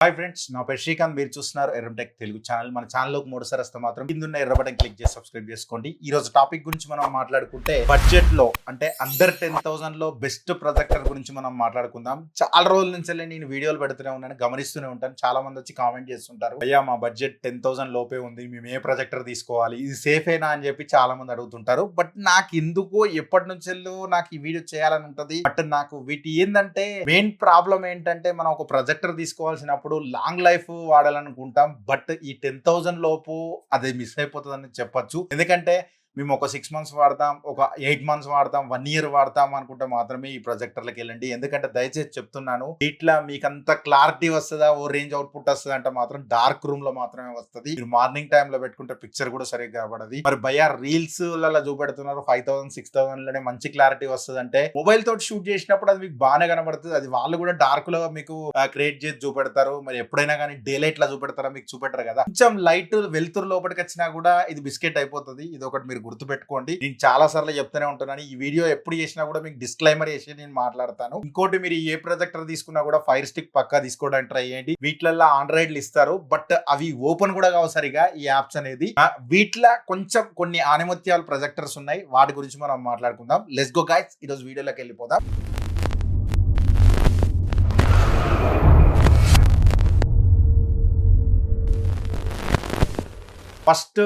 Hi friends, నా పేరు శ్రీకాంత్. మీరు చూస్తున్నారు ఎర్రటెక్ తెలుగు ఛానల్. మన ఛానల్లోకి మూడుసారి వస్తే మాత్రం కింద ఎర్ర బటన్ క్లిక్ చేసి సబ్స్క్రైబ్ చేసుకోండి. ఈ రోజు టాపిక్ గురించి మనం మాట్లాడుకుంటే బడ్జెట్ లో అంటే అండర్ 10,000 లో బెస్ట్ ప్రొజెక్టర్ గురించి మనం మాట్లాడుకుందాం. చాలా రోజుల నుంచి నేను వీడియోలు పెడుతూనే ఉన్నాను, గమనిస్తూనే ఉంటాను. చాలా మంది వచ్చి కామెంట్ చేస్తుంటారు, అయ్యా మా బడ్జెట్ 10,000 లోపే ఉంది, మేము ఏ ప్రొజెక్టర్ తీసుకోవాలి, ఇది సేఫేనా అని చెప్పి చాలా మంది అడుగుతుంటారు. బట్ నాకు ఎందుకో ఎప్పటి నుంచి నాకు ఈ వీడియో చేయాలని ఉంటది. బట్ నాకు వీటి ఏంటంటే మెయిన్ ప్రాబ్లం ఏంటంటే మనం ఒక ప్రొజెక్టర్ తీసుకోవాల్సినప్పుడు లాంగ్ లైఫ్ వాడాలనుకుంటాం. బట్ ఈ 10,000 లోపు అది మిస్ అయిపోతుందని చెప్పొచ్చు. ఎందుకంటే మేము ఒక 6 months వాడతాం, ఒక 8 months వాడతాం, 1 year వాడతాం అనుకుంటే మాత్రమే ఈ ప్రొజెక్టర్లకు వెళ్ళండి. ఎందుకంటే దయచేసి చెప్తున్నాను, ఇట్లా మీకు అంత క్లారిటీ వస్తుందా, ఓ రేంజ్ అవుట్పుట్ వస్తుంది అంటే మాత్రం డార్క్ రూమ్ లో మాత్రమే వస్తుంది. మీరు మార్నింగ్ టైమ్ లో పెట్టుకుంటే పిక్చర్ కూడా సరిగ్గా కనబడదు. మరి భయ రీల్స్ లలో చూపెడుతున్నారు 5,000 6,000 లోనే మంచి క్లారిటీ వస్తుంది అంటే, మొబైల్ తోటి షూట్ చేసినప్పుడు అది మీకు బాగానే కనబడుతుంది. అది వాళ్ళు కూడా డార్క్ లో మీకు క్రియేట్ చేసి చూపెడతారు. మరి ఎప్పుడైనా కానీ డే లైట్ లా చూపెడతారా, మీకు చూపెడతారు కదా. కొంచెం లైట్ వెలుతురు లోపలికి వచ్చినా కూడా ఇది బిస్కెట్ అయిపోతుంది. ఇది ఒకటి మీరు గుర్తు పెట్టుకోండి. నేను చాలా సార్లు చెప్తూనే ఉంటున్నాను, ఈ వీడియో ఎప్పుడు చేసినా కూడా మీకు డిస్క్లైమర్ చేసి నేను మాట్లాడతాను. ఇంకోటి, మీరు ఏ ప్రొజెక్టర్ తీసుకున్నా కూడా ఫైర్ స్టిక్ పక్కా తీసుకోవడానికి ట్రై చేయండి. వీటిల్లో ఆండ్రాయిడ్లు ఇస్తారు, బట్ అవి ఓపెన్ కూడా కావు సరిగా ఈ యాప్స్ అనేది. వీటిలో కొంచెం కొన్ని ఆనిమత్యాల ప్రొజెక్టర్స్ ఉన్నాయి, వాటి గురించి మనం మాట్లాడుకుందాం. లెట్స్ గో గైస్, ఈరోజు వీడియోలోకి వెళ్ళిపోదాం. ఫస్ట్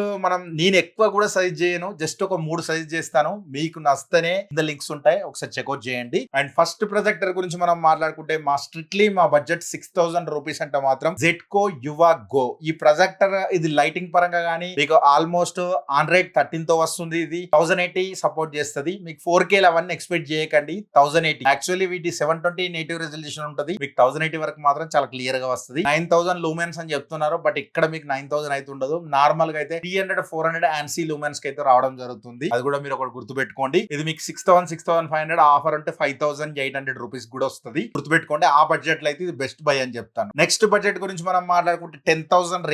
నేను ఎక్కువ కూడా సజెస్ట్ చేయను, జస్ట్ ఒక 3 సజెస్ట్ చేస్తాను. మీకు నచ్చితేనే కింద లింక్స్ ఉంటాయి, ఒకసారి చెక్అవుట్ చేయండి. అండ్ ఫస్ట్ ప్రొజెక్టర్ గురించి మనం మాట్లాడుకుంటే, మా బడ్జెట్ 6,000 రూపీస్ అంటే మాత్రం జెట్కో యువా గో. ఈ ప్రొజెక్టర్ ఇది లైటింగ్ పరంగా కానీ మీకు ఆల్మోస్ట్ ఆండ్రాయిడ్ 13 తో వస్తుంది. ఇది 1080 సపోర్ట్ చేస్తుంది. మీకు 4K అవన్నీ ఎక్స్పెక్ట్ చేయకండి. 1080 యాక్చువల్లీ వీటి 720 నేటివ్ రెజల్యూషన్ ఉంటుంది. మీకు 1080 వరకు మాత్రం చాలా క్లియర్ గా వస్తుంది. 9,000 లూమెన్స్ అని చెప్తున్నారు, బట్ ఇక్కడ మీకు 9,000 అయితే ఉండదు. నార్మల్ అయితే 300-400 ANSI లూమెన్స్ కి అయితే రావడం జరుగుతుంది. అది కూడా మీరు ఒకటి గుర్తుపెట్టుకోండి. ఇది మీకు 6,000-6,500 ఆఫర్ అంటే 5,800 రూపీస్ కూడా వస్తుంది. గుర్తుపెట్టుకోండి, ఆ బడ్జెట్ లో అయితే ఇది బెస్ట్ బై అని చెప్తాను. నెక్స్ట్ బడ్జెట్ గురించి మనం మాట్లాడుకుంటే 10,000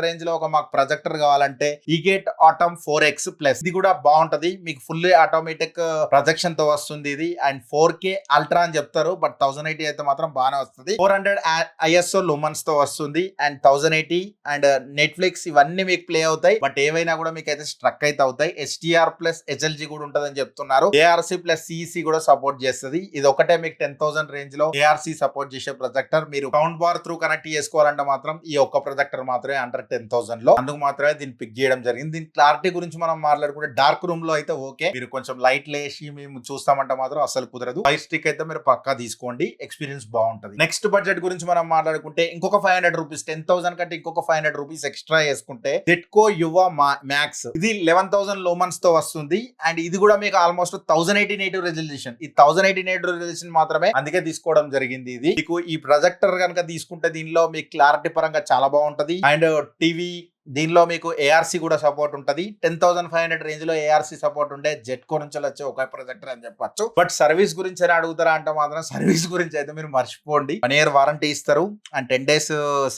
రేంజ్ లో ఒక మాకు ప్రొజెక్టర్ కావాలంటే ఈగేట్ ఆటమ్ 4X ప్లస్ ఇది కూడా బాగుంటది. మీకు ఫుల్లీ ఆటోమేటిక్ ప్రొజెక్షన్ తో వస్తుంది ఇది. అండ్ 4K అల్ట్రా అని చెప్తారు, బట్ 1080 అయితే మాత్రం బాగానే వస్తుంది. 400 ISO లూమన్స్ తో వస్తుంది. అండ్ 1080 అండ్ నెట్ఫ్లిక్స్ ఇవన్నీ మీకు ప్లే అవుతాయి. బట్ ఏవైనా కూడా మీకు అయితే స్ట్రక్ అయితే అవుతాయి. HDR ప్లస్ HLG కూడా ఉంటదని చెప్తున్నారు. ARC ప్లస్ CEC కూడా సపోర్ట్ చేస్తుంది. ఇది ఒకటే మీకు 10,000 రేంజ్ లో ARC సపోర్ట్ చేసే ప్రొజెక్టర్. మీరు సౌండ్ బార్ త్రూ కనెక్ట్ చేసుకోవాలంటే మాత్రం ఈ ఒక్క ప్రొజెక్టర్ మాత్రమే అండర్ 10,000 లో, అందుకు మాత్రమే దీన్ని పిక్ చేయడం జరిగింది. దీని క్లారిటీ గురించి మనం మాట్లాడుకుంటే, డార్క్ రూమ్ లో అయితే ఓకే, మీరు కొంచెం లైట్ లేసి మేము చూస్తామంటే మాత్రం అసలు కుదరదు. ఫైర్ స్టిక్ అయితే మీరు పక్కా తీసుకోండి, ఎక్స్పీరియన్స్ బాగుంటది. నెక్స్ట్ బడ్జెట్ గురించి మనం మాట్లాడుకుంటే, ఇంకొక 500 రూపీస్ 10,000 కంటే ఇంకొక 500 రూపీస్ ఎక్స్ట్రా వేసుకుంటే జెట్కో యువా మ్యాక్స్ ఇది 11,000 లోమన్స్ తో వస్తుంది. అండ్ ఇది కూడా మీకు ఆల్మోస్ట్ 1080 నేటివ్ రెజల్యూషన్. ఈ 1080 నేటివ్ రెజల్యూషన్ మాత్రమే, అందుకే తీసుకోవడం జరిగింది. ఇది మీకు ఈ ప్రొజెక్టర్ కనుక తీసుకుంటే దీనిలో మీకు క్లారిటీ పరంగా చాలా బాగుంటది. అండ్ టీవీ దీనిలో మీకు ARC కూడా సపోర్ట్ ఉంటుంది. 10,500 రేంజ్ లో ARC సపోర్ట్ ఉంటే జెట్కో నుంచి వచ్చే ఒక ప్రొజెక్టర్ అని చెప్పొచ్చు. బట్ సర్వీస్ గురించి అని అడుగుతారా అంటే మాత్రం సర్వీస్ గురించి అయితే మీరు మర్చిపోండి. 1 year వారంటీ ఇస్తారు and 10 days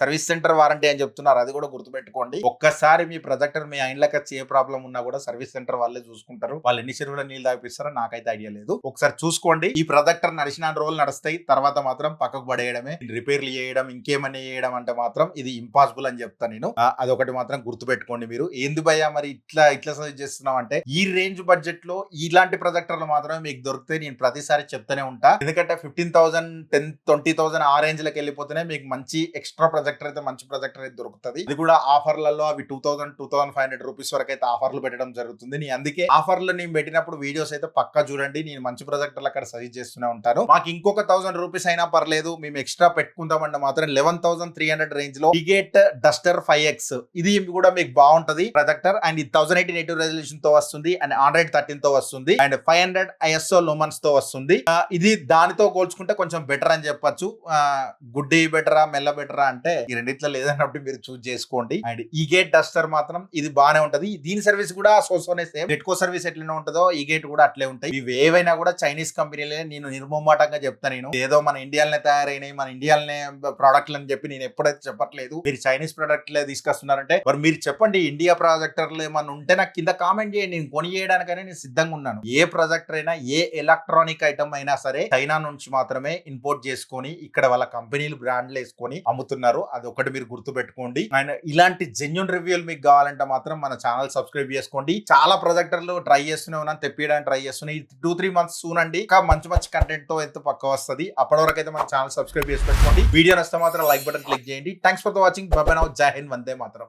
service centre warranty అని చెప్తున్నారు. అది కూడా గుర్తుపెట్టుకోండి. ఒక్కసారి మీ ప్రొజెక్టర్ మీ ఇంట్లోకి వచ్చి ఏ ప్రాబ్లం ఉన్నా కూడా సర్వీస్ సెంటర్ వాళ్ళే చూసుకుంటారు. వాళ్ళు ఎన్ని చెరువుల నీళ్ళు తాగిపిస్తారో నాకైతే ఐడియా లేదు. ఒకసారి చూసుకోండి. ఈ ప్రొజెక్టర్ నడిచిన రోజులు నడుస్తాయి, తర్వాత మాత్రం పక్కకు పడేయడమే. రిపేర్లు చేయడం ఇంకేమని చేయడం అంటే మాత్రం ఇది ఇంపాసిబుల్ అని చెప్తాను నేను. అదొకటి మాత్రం గుర్తుపెట్టుకోండి. మీరు ఏంది భయ్యా మరి ఇట్లా సజెస్ట్ చేస్తున్నాం అంటే, ఈ రేంజ్ బడ్జెట్ లో ఇలాంటి ప్రొజెక్టర్లు మాత్రమే మీకు దొరికితే నేను ప్రతిసారి చెప్తూనే ఉంటా. ఎందుకంటే 15,000 10,000-20,000 ఆ రేంజ్ లకు వెళ్ళిపోతేనే మీకు మంచి ఎక్స్ట్రా ప్రొజెక్టర్ అయితే మంచి ప్రొజెక్టర్ అయితే దొరుకుతుంది. ఇది కూడా ఆఫర్లలో అవి 2,000-2,500 రూపీస్ వరకు అయితే ఆఫర్లు పెట్టడం జరుగుతుంది. నేను అందుకే ఆఫర్లు నేను పెట్టినప్పుడు వీడియోస్ అయితే పక్కా చూడండి. నేను మంచి ప్రొజెక్టర్లు అక్కడ సజెస్ట్ చేస్తూనే ఉంటాను. మాకు ఇంకొక 1,000 రూపీస్ అయినా పర్లేదు, మేము ఎక్స్ట్రా పెట్టుకుందామంటే మాత్రం 11,300 రేంజ్ లో ఈగేట్ డస్టర్ 5X ఇది కూడా మీకు బాగుంటది ప్రొజెక్టర్. అండ్ 1080 నేటివ్ రెజల్యూషన్ తో వస్తుంది. అండ్ ఆండ్రాయిడ్ 13 తో వస్తుంది. అండ్ 500 ISO లూమన్స్ తో వస్తుంది. ఇది దానితో పోల్చుకుంటే కొంచెం బెటర్ అని చెప్పొచ్చు. గుడ్డి బెటరా మెల్ల బెటరా అంటే ఈ రెండిట్లో లేదన్నప్పుడు మీరు చూస్ చేసుకోండి. అండ్ ఈగేట్ డస్టర్ మాత్రం ఇది బాగానే ఉంటది. దీని సర్వీస్ కూడా సోసోనే సేమ్. జెట్కో సర్వీస్ ఎట్లనే ఉంటుందో ఈగేట్ కూడా అట్లే ఉంటాయి. ఇవి ఏవైనా కూడా చైనీస్ కంపెనీలే. నేను నిర్మోమాటంగా చెప్తాను, నేను ఏదో మన ఇండియాలోనే తయారైనాయి, మన ఇండియాలోనే ప్రోడక్ట్లు అని చెప్పి నేను ఎప్పుడైతే చెప్పట్లేదు. మీరు చైనీస్ ప్రోడక్ట్లే తీసుకొస్తున్నారంటే మరి మీరు చెప్పండి, ఇండియా ప్రాజెక్టర్లు ఏమన్నా ఉంటే నాకు కింద కామెంట్ చేయండి, నేను కొని చేయడానికైనా నేను సిద్ధంగా ఉన్నాను. ఏ ప్రాజెక్టర్ అయినా, ఏ ఎలక్ట్రానిక్ ఐటమ్ అయినా సరే చైనా నుంచి మాత్రమే ఇంపోర్ట్ చేసుకొని ఇక్కడ వాళ్ళ కంపెనీలు బ్రాండ్లు వేసుకొని అమ్ముతున్నారు. అది ఒకటి మీరు గుర్తు పెట్టుకోండి. అండ్ ఇలాంటి జెన్యూన్ రివ్యూలు మీకు కావాలంటే మాత్రం మన ఛానల్ సబ్స్క్రైబ్ చేసుకోండి. చాలా ప్రాజెక్టర్లు ట్రై చేస్తూనే ఉన్నాను, తెప్పియడానికి ట్రై చేస్తున్నాయి. 2-3 మంత్స్ సూన్ అండి, ఇంకా మంచి మంచి కంటెంట్ తో ఎంత పక్క వస్తుంది. అప్పటి వరకు అయితే మన ఛానల్ సబ్స్క్రైబ్ చేసి పెట్టుకోండి. వీడియో నచ్చితే మాత్రం లైక్ బటన్ క్లిక్ చేయండి. Thanks for the watching. By by now. జై హింద్. వందే మాతరం.